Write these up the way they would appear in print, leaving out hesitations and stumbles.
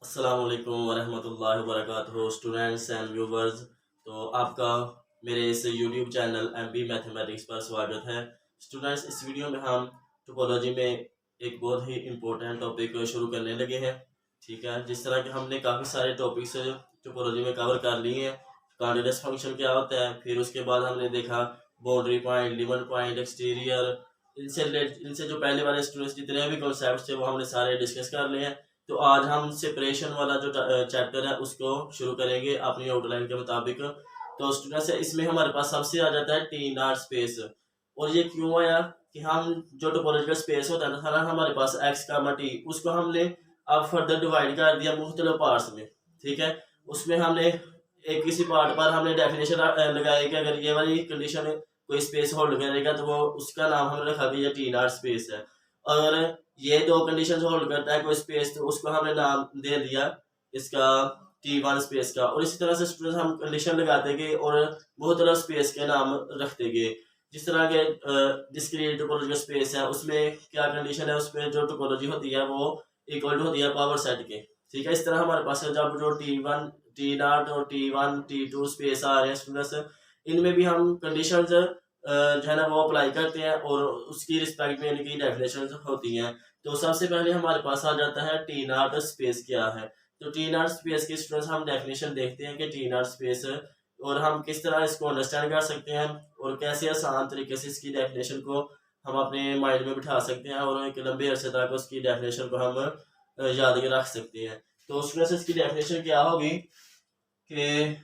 अस्सलाम वालेकुम वरहमतुल्लाहि वबरकातुहू स्टूडेंट्स एंड व्यूवर्स। तो आपका मेरे इस यूट्यूब चैनल एमपी मैथमेटिक्स पर स्वागत है। स्टूडेंट्स, इस वीडियो में हम टोपोलॉजी में एक बहुत ही इम्पोर्टेंट टॉपिक शुरू करने लगे हैं। ठीक है, जिस तरह के हमने काफ़ी सारे टॉपिक्स टोपोलॉजी में कवर कर लिए हैं। कॉर्डिनेट्स फंक्शन क्या होता है, फिर उसके बाद हमने देखा boundary point, limit point, exterior, इनसे जो पहले वाले स्टूडेंट्स जितने भी कॉन्सेप्ट्स थे वो हमने सारे डिस्कस कर लिए हैं। तो आज हम सेपरेशन वाला जो चैप्टर है उसको शुरू करेंगे अपनी आउटलाइन के मुताबिक। तो स्टूडेंट्स, इसमें हमारे पास सबसे आ जाता है टी नॉट स्पेस। और ये क्यों आया कि हम जो टोपोलॉजिकल स्पेस होता है ना हमारे पास एक्स कामा टी, उसको हमने अब फर्दर डिवाइड कर दिया मुख्तलिफ पार्ट्स में। ठीक है, उसमें हमने एक किसी पार्ट पर हमने डेफिनेशन लगाई कि अगर ये वाली कंडीशन कोई स्पेस होल्ड करेगा तो वो उसका नाम हमने रखा कि ये टी नॉट स्पेस है। अगर ये दो कंडीशन होल्ड करता है कोई स्पेस तो उसको हमने नाम दे दिया इसका T1 स्पेस का। और इसी तरह से स्टूडेंट हम कंडीशन लगाते गए और मुख्तलिफ स्पेस के नाम रखते गए। जिस तरह के डिस्क्रीट टोपोलॉजिकल स्पेस है उसमें क्या कंडीशन है, उसमें जो टोपोलॉजी होती है वो इक्वल टू होती है पावर सेट के। ठीक है, इस तरह हमारे पास जब जो T1 T0 और T1 T2 स्पेस आ रहे हैं स्टूडेंट्स, इनमें भी हम कंडीशन जो है ना वो अप्लाई करते हैं और उसकी रिस्पेक्ट में इनकी डेफिनेशन होती हैं। तो सबसे पहले हमारे पास आ जाता है टी नॉट स्पेस क्या है। तो टी नॉट स्पेस की स्टूडेंट्स हम डेफिनेशन देखते हैं कि टी नॉट स्पेस और हम किस तरह इसको अंडरस्टैंड कर सकते हैं और कैसे आसान तरीके से इसकी डेफिनेशन को हम अपने माइंड में बिठा सकते हैं और एक लंबे अरसे तक उसकी डेफिनेशन को हम याद रख सकते हैं। तो स्टूडेंट्स, इसकी डेफिनेशन क्या होगी कि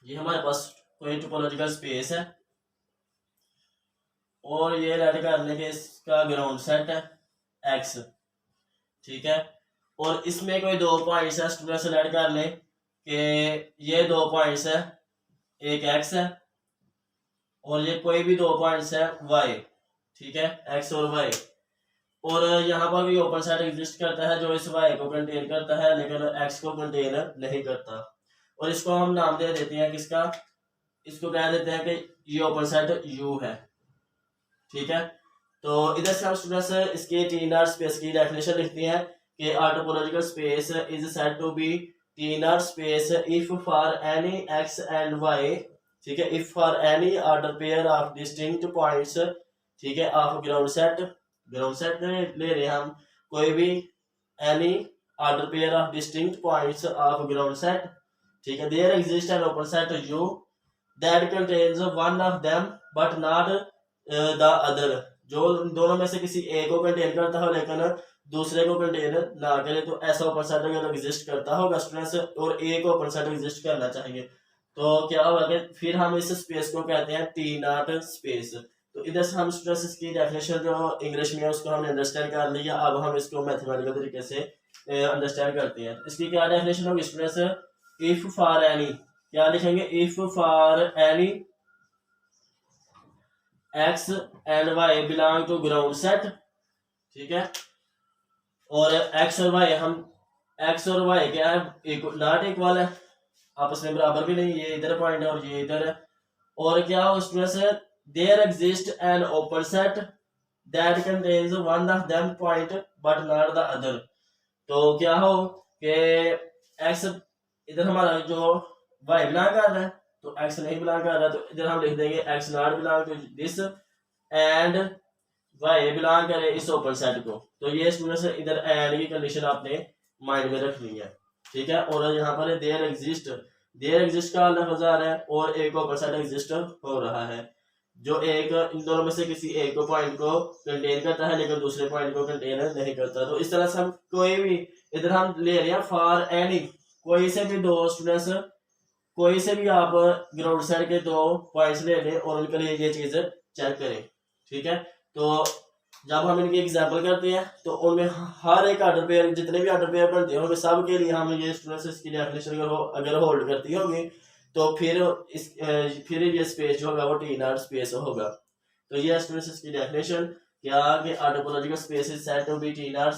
ये हमारे पास कोई टोपोलॉजिकल स्पेस है और ये लेट कर लें कि इसका ग्राउंड सेट है एक्स। ठीक है, और इसमें कोई दो पॉइंट्स है स्टूडेंट, सेलेक्ट कर लें कि ये दो पॉइंट्स है, एक एक्स है और ये कोई भी दो पॉइंट्स है वाई। ठीक है, एक्स और वाई। और यहाँ पर भी ओपन सेट एग्जिस्ट करता है जो इस वाई को कंटेन करता है लेकिन एक्स को कंटेन नहीं करता। और इसको हम नाम दे देते हैं किसका, इसको कह देते हैं कि ये ओपन सेट यू है। ठीक है, तो इधर से हम स्टूडेंट्स इसके टी नॉट स्पेस की डेफिनेशन लिखते हैं कि R topological space is said to be T naught space if for any x and y. ठीक है, if for any order pair of distinct points. ठीक है, ऑफ ग्राउंड सेट ले रहे हैं हम कोई भी any order pair of distinct points of ground set. ठीक है, there exist an open set U that contains one of them but not the other. जो दोनों में से किसी एक को कंटेन करता हो लेकिन दूसरे को कंटेन ना करे तो ऐसा ओपन सेट अगर एग्जिस्ट करता होगा स्टूडेंट्स और एक ओपन सेट एग्जिस्ट करना चाहिए तो क्या होगा कि फिर हम इस स्पेस को कहते हैं टी नॉट स्पेस। तो इधर से हम स्टूडेंट्स इसकी डेफिनेशन जो इंग्लिश में है उसको हमने अंडरस्टैंड कर लिया। अब हम इसको मैथमेटिकल तरीके से अंडरस्टैंड करते हैं। इसकी क्या डेफिनेशन होगी स्टूडेंट्स, इफ फॉर एनी, क्या लिखेंगे, if for any x and y belong to ground set. ठीक है, और एक्स और वाई हम एक्स और वाई क्या है, नॉट इक्वल है, आपस में बराबर भी नहीं, ये इधर पॉइंट है और ये इधर है। और क्या हो students, there exist an open set that contains one of them point but not the other. तो क्या हो कि एक्स इधर हमारा जो वाई बिलोंग कर रहा है तो एक्स नहीं बिलोंग कर रहा तो इधर हम लिख देंगे x not belong to this and y belong करे इस ओपन सेट को। तो ये स्टूडेंट्स इधर एंड की कंडीशन आपने माइंड में रखनी है। ठीक है, और यहाँ पर देयर एग्जिस्ट का लफ्ज आ रहा है और एक ओपन सेट एग्जिस्ट हो रहा है जो एक इन दोनों में से किसी एक पॉइंट को कंटेन करता है लेकिन दूसरे पॉइंट को कंटेन नहीं करता। तो इस तरह से हम कोई भी इधर हम ले रहे हैं फॉर एनी, कोई से भी दो स्टूडेंट्स, कोई से भी आप ग्राउंड सेट के दो पॉइंट्स ले लें और उनके लिए ये चीज चेक करें। ठीक है, तो जब हम इनकी एग्जांपल करते हैं तो उनमें हर एक ऑर्डर पेयर, जितने भी ऑर्डर पेयर बनते होंगे सब के लिए हम ये स्टूडेंट्स इसकी डेफिनेशन अगर होल्ड करती होगी तो फिर ये स्पेस जो होगा वो टी नॉट स्पेस होगा। तो ये स्टूडेंट्स इसकी डेफिनेशन क्या कि R topological space is said to be T naught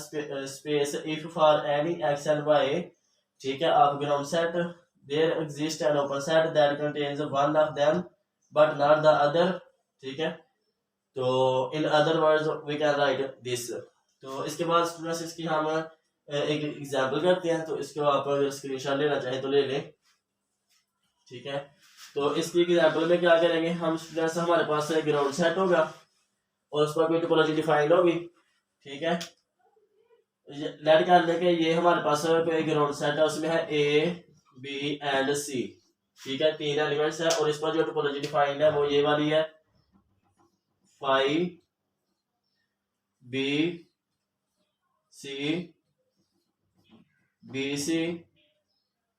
space if for any x and y. ठीक है, of ground set there exist an open set that contains one of them but not the other. ठीक है, तो in other words we can write this. तो इसके बाद students इसकी हम एक एग्जाम्पल करते हैं, तो इसको आप अगर स्क्रीनशॉट लेना चाहें तो ले लें, ठीक है। तो इसकी एग्जाम्पल में क्या करेंगे हम स्टूडेंट्स, हमारे पास एक ग्राउंड सेट होगा और उस पर कोई टोपोलॉजी डिफाइंड होगी, ठीक है। लेट कर लें कि ये हमारे पास कोई ग्राउंड सेट है, उसमें है ए बी एंड सी, ठीक है, 3 एलिमेंट्स है और इस पर जो टोपोलॉजी डिफाइंड है वो ये वाली है, 5 बी सी बी सी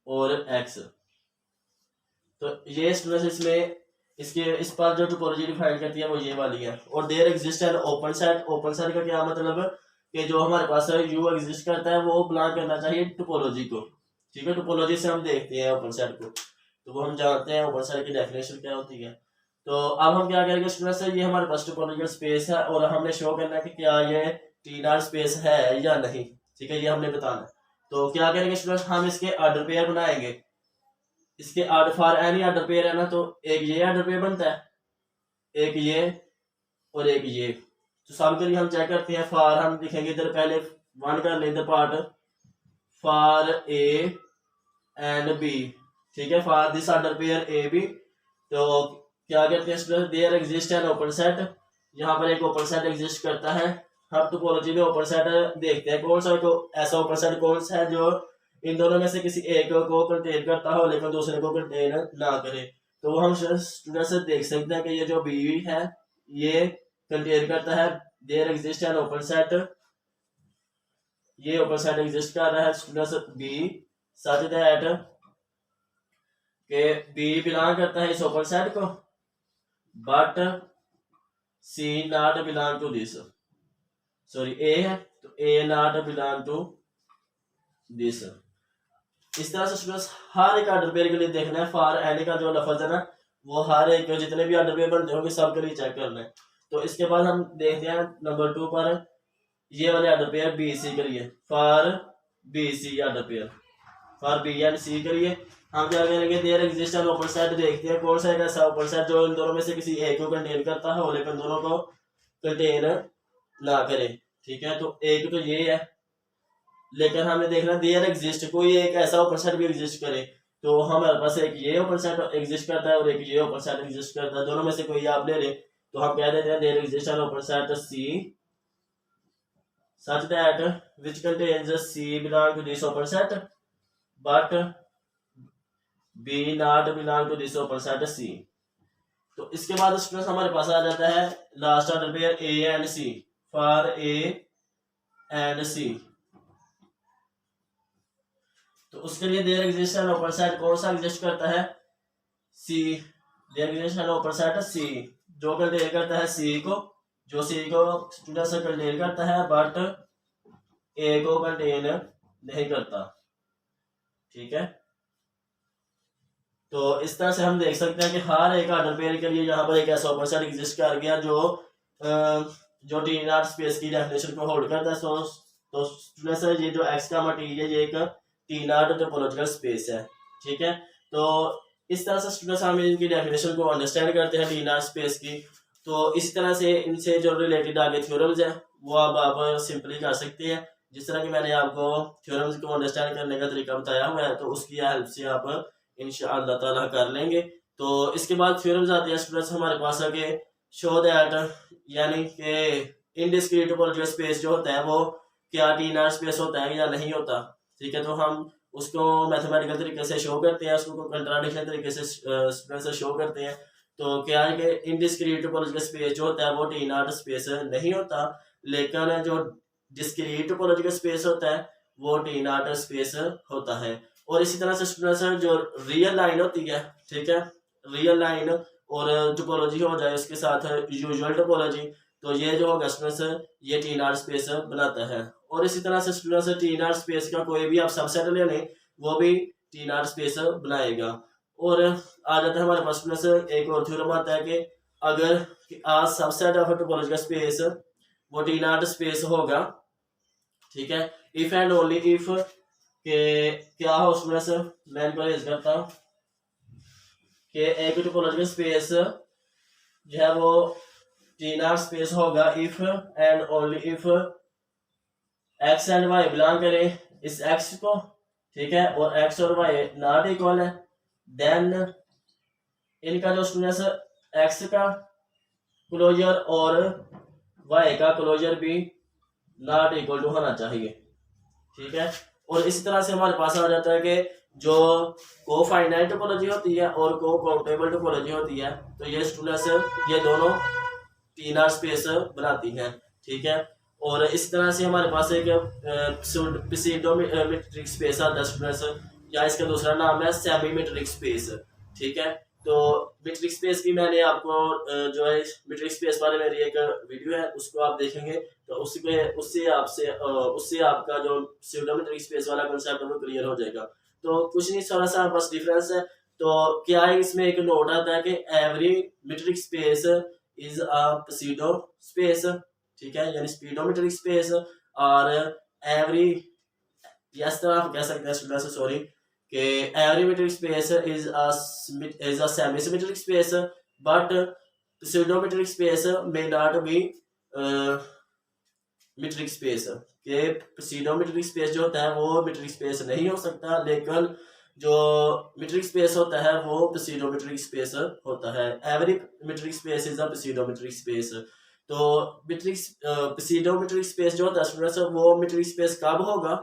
और एक्स। तो ये स्टूडेंट्स इसमें इसके इस पर जो टोपोलॉजी डिफाइन करती है वो ये वाली है। और there exist an open set, open set का क्या मतलब है कि जो हमारे पास यू एग्जिस्ट करता है वो बिलोंग करना चाहिए टोपोलॉजी को, ठीक है। टोपोलॉजी से हम देखते हैं ओपन सेट को, तो वो हम जानते हैं ओपन सेट की डेफिनेशन क्या होती है। तो अब हम क्या करेंगे स्टूडेंट्स, ये हमारे पास टोपोलॉजिकल स्पेस है और हमने शो करना है कि क्या ये टी स्पेस है या नहीं, ठीक है, ये हमने बताना है। तो क्या करेंगे स्टूडेंट्स, हम इसके ऑर्डर पेयर बनाएंगे, इसके order for any order pair है ना, तो एक ये ऑर्डर पेयर बनता है, एक ये और एक ये। तो सब के लिए हम चेक करते हैं, फॉर हम लिखेंगे इधर पहले 1 कर लें इधर part, for A and B, ठीक है, for this order pair A B. तो क्या करते हैं student, there exist an open set, यहाँ पर एक ओपन सेट एग्जिस्ट करता है। हम टोपोलॉजी में ओपन सेट देखते हैं कौन सा, को ऐसा ओपन सेट कौन सा है जो इन दोनों में से किसी एक को कंटेन करता हो लेकिन दूसरे को कंटेन ना करे। तो हम स्टूडेंट से देख सकते हैं कि ये जो बी है ये कंटेन करता है, there exist an open set, ये ओपन सेट एग्जिस्ट कर रहा है स्टूडेंट्स बी सच दैट के बी बिलोंग करता है इस ओपन सेट को, but C not belong to this, sorry A है तो A not belong to this. इस तरह से स्टूडेंट्स हर एक ऑर्डर पेयर के लिए देखना है, फॉर एनी का जो लफज है ना वो हर एक जितने भी ऑर्डर पेयर बनते होंगे सब के लिए चेक करना है। तो इसके बाद हम देखते हैं नंबर 2 पर ये वाले ऑर्डर पेयर बी सी के लिए, for B C order pair, for B and C के लिए हम क्या करेंगे, there exist an open set, देखते हैं कौन सा एक ऐसा ओपन सेट जो इन दोनों में से किसी एक को कंटेन करता हो लेकिन दोनों को कंटेन ना करे, ठीक है। तो एक तो ये है, लेकिन हमें देखना देयर एग्जिस्ट कोई एक ऐसा ओपन सेट भी एग्जिस्ट करे, तो हमारे पास एक ये ओपन सेट एग्जिस्ट करता है और एक ये ओपन सेट एग्जिस्ट करता है, दोनों में से कोई आप ले लें। तो हम कह देते हैं there exist an open set C such that which contains C belong to this open set but B not belong to this open set C। तो इसके बाद स्टूडेंट्स हमारे पास आ जाता है last order pair A and C, for A and C. तो उसके लिए there exist an open set कौन सा एग्जिस्ट करता है, C, there exist an open set C जो कंटेन करता है सी को, जो सी को स्टूडेंट से कंटेन करता है बट ए को कंटेन नहीं करता, ठीक है। तो इस तरह से हम देख सकते हैं कि हर एक ऑर्डर पेयर के लिए यहाँ पर एक ऐसा ओपन सेट एग्जिस्ट कर गया जो टी नॉट स्पेस की डेफिनेशन को होल्ड करता है। तो स्टूडेंट्स ये जो एक्स का मटीरियल ये एक टी नॉट टोपोलॉजिकल स्पेस है, ठीक है। तो इस तरह से स्टूडेंट्स हम इनकी डेफिनेशन को अंडरस्टैंड करते हैं टी नॉट स्पेस की। तो इसी तरह से इनसे जो रिलेटेड आगे थ्योरम्स है वो अब आप सिंपली कर सकते हैं, जिस तरह की मैंने आपको थ्योरम्स को अंडरस्टैंड करने का तरीका बताया हुआ है, तो उसकी हेल्प से आप इंशाअल्लाह ताला कर लेंगे। तो इसके बाद थ्योरम्स आते हैं स्टूडेंट्स हमारे पास आगे, शो दैट यानी कि इनडिस्क्रीट टोपोलॉजिकल स्पेस जो होता है वो क्या टी नॉट स्पेस होता है या नहीं होता, ठीक है। तो हम उसको मैथमेटिकल तरीके से शो करते हैं, उसको कंट्राडिक्शन तरीके से स्टूडेंट्स से शो करते हैं। तो क्या है कि इनडिस्क्रीट टोपोलॉजिकल स्पेस जो होता है वो टी नॉट स्पेस नहीं होता, लेकिन जो डिस्क्रीट टोपोलॉजिकल स्पेस होता है वो टी नॉट स्पेस होता है। और इसी तरह से स्टूडेंट्स जो रियल लाइन होती है, ठीक है, रियल लाइन और टोपोलॉजी हो जाए उसके साथ यूजुअल टोपोलॉजी, तो ये जो होगा स्टूडेंट्स ये टी नॉट स्पेस बनाता है। और इसी तरह से स्टूडेंट्स टी नॉट स्पेस का कोई भी आप सबसेट ले लें वो भी टी नॉट स्पेस बनाएगा। और आ जाता है हमारे पास स्टूडेंट्स एक और थ्योरम आता है कि अगर आज सबसेट ऑफ टोपोलॉजिकल स्पेस वो टी नॉट स्पेस होगा, ठीक है, इफ एंड ओनली इफ के क्या हो स्टूडेंट्स, मैं इनको रेज करता हूँ कि एक टोपोलॉजिकल स्पेस जो है वो टी नॉट स्पेस होगा if and only if x and y belong करें इस एक्स को, ठीक है, और एक्स और वाई नॉट इक्वल है, देन इनका जो स्टूडेंट्स एक्स का क्लोजर और वाई का क्लोजर भी नॉट इक्वल टू होना चाहिए, ठीक है। और इसी तरह से हमारे पास आ जाता है कि जो को फाइनाइट टोपोलॉजी होती है और को काउंटेबल टोपोलॉजी होती है, तो ये स्टूडेंट्स ये दोनों टी नॉट स्पेस बनाती हैं, ठीक है। और इस तरह से हमारे पास एक प्सीडोमेट्रिक स्पेस आता है स्टूडेंट्स, या इसका दूसरा नाम है सेमी मेट्रिक स्पेस, ठीक है। तो मेट्रिक स्पेस की मैंने आपको जो है मेट्रिक स्पेस वाले मेरी एक वीडियो है, उसको आप देखेंगे तो उससे आपका जो स्यूडोमेट्रिक स्पेस वाला कंसेप्ट है वो क्लियर हो जाएगा। तो कुछ नहीं, थोड़ा सा बस डिफरेंस है। तो क्या है, इसमें एक नोट आता है कि every metric space is a pseudo space, ठीक है, यानी स्पीडोमेट्रिक स्पेस। और एवरी, इस तरह आप कह सकते हैं स्टूडेंट्स, सॉरी, कि every metric space is a semi symmetric space, but pseudometric space may not be metric space, के pseudometric स्पेस जो होता है वो मेट्रिक स्पेस नहीं हो सकता, लेकिन जो मेट्रिक स्पेस होता है वो pseudometric स्पेस होता है। Every metric space is a pseudometric space. तो pseudometric स्पेस जो होता है स्टूडेंट्स वो मेट्रिक स्पेस कब होगा,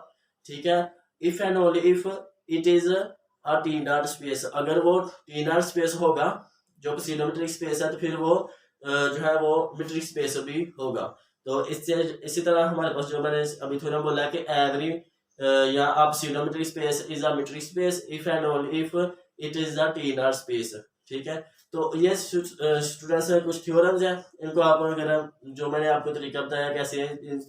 ठीक है, if and only if it is a T naught space. अगर वो टी नॉट स्पेस होगा जो pseudometric स्पेस है, तो फिर वो जो है वो मेट्रिक स्पेस भी होगा। तो इससे इसी तरह हमारे पास जो मैंने अभी थोड़ा बोला कि एवरी या आप pseudometric space is a metric space if and only if it is a T naught space, ठीक है। तो ये स्टूडेंट्स कुछ थ्योरम्स हैं, इनको आप अगर जो मैंने आपको तरीका बताया कैसे इन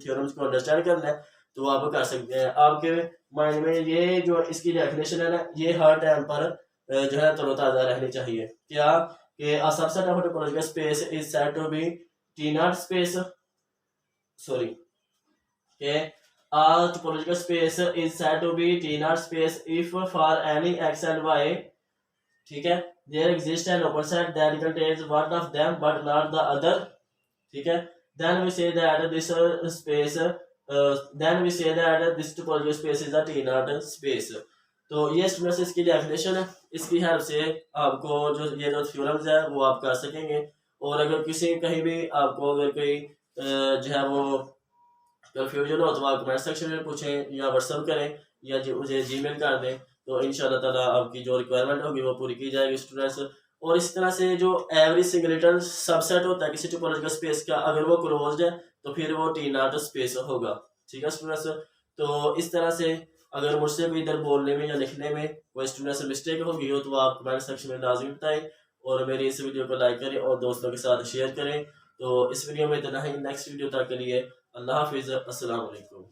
थ्योरम्स को अंडरस्टैंड करना है तो आप कर सकते हैं। आपके माइंड में ये जो इसकी डेफिनेशन है ना, ये हर टाइम पर जो है तरोताज़ा रहनी चाहिए। क्या कि a subset of a topological space is said to be T naught space, sorry, okay, a topological space is said to be T naught space if for any x and y, ठीक है, there exists an open set that contains one of them but not the other, ठीक है, then we say that this space then we say that this topological space is a T naught space। तो ये students इसकी definition है, इसकी help से आपको जो ये जो थ्योरम्स है वो आप कर सकेंगे। और अगर किसी कहीं भी आपको अगर कोई जो है वो कन्फ्यूजन हो तो आप कमेंट सेक्शन में पूछें या व्हाट्सअप करें या मुझे जीमेल कर दें, तो इंशाल्लाह ताला आपकी जो रिक्वायरमेंट होगी वो पूरी की जाएगी स्टूडेंट्स। और इस तरह से जो एवरी सिंगलेटन सबसेट होता है किसी टोपोलॉजिकल स्पेस का, अगर वो क्लोज्ड है तो फिर वो टी नॉट स्पेस होगा, ठीक है स्टूडेंट्स। तो इस तरह से अगर मुझसे भी इधर बोलने में या लिखने में कोई स्टूडेंट से मिस्टेक होगी हो तो आप कमेंट सेक्शन में लाजमी बताएं, और मेरी इस वीडियो को लाइक करें और दोस्तों के साथ शेयर करें। तो इस वीडियो में इतना ही, नेक्स्ट वीडियो तक के लिए अल्लाह हाफिज़, अस्सलाम वालेकुम।